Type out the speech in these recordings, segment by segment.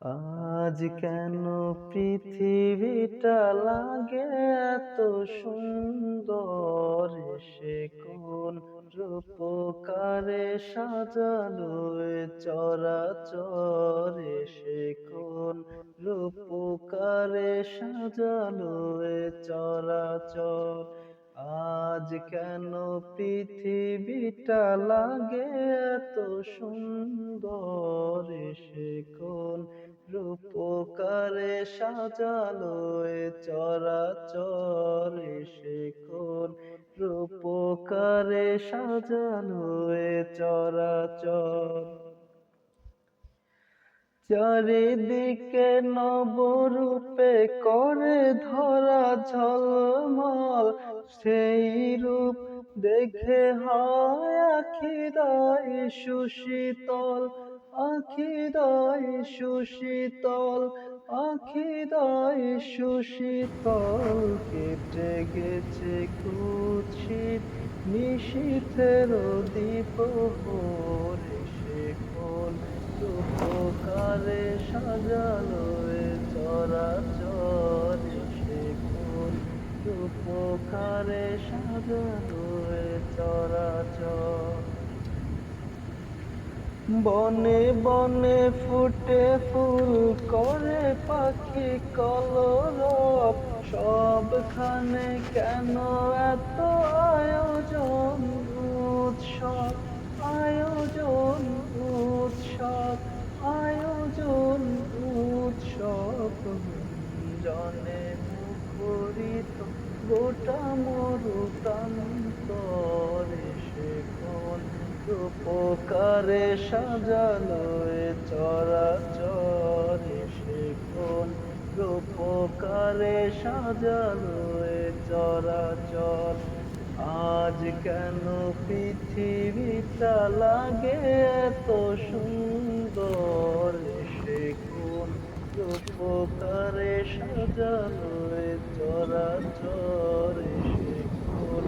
আজ কেন পৃথিবীটা লাগে এত সুন্দর, সে কোন রূপকারে সাজালো এ চরাচর, সে কোন রূপকারে সাজালো এ চরাচর। আজ কেন পৃথিবীটা লাগে এত সুন্দর, সে কোন রূপকারে সাজালো এ চরাচর, সে কোন রূপকারে সাজালো এ চরাচর। চারিদিকে নবরূপে করে ধরা ঝলমল, সেই রূপ দেখে হয় আখিদায় সুশীতল, আখিদায় সুশীতল, আখিদায় সুশীতল। কেটে গেছে কুৎসিত নিশীথের দ্বীপহর, সে কোন রূপকারে সাজালো এ চরাচর, সে কোন রূপকারে সাজালো এ চরাচর। বনে বনে ফুটে ফুল করে পাখি কলরব, সবখানে কেন এত আয়োজন উৎসব, আয়োজন উৎসব, আয়োজন উৎসব। জনে মুখরিত গোটা মরুপ্রান্তর, সে কোন রূপকারে সাজালো এ চরাচর, সে কোন রূপকারে সাজালো এ চরাচর। আজ কেন পৃথিবীটা লাগে এত সুন্দর, সে কোন রূপকারে সাজালো এ চরাচর, সে কোন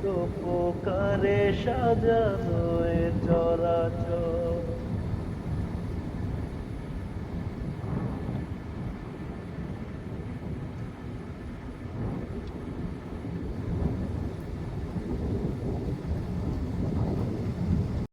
রূপকারে সাজালো এ চরাচর।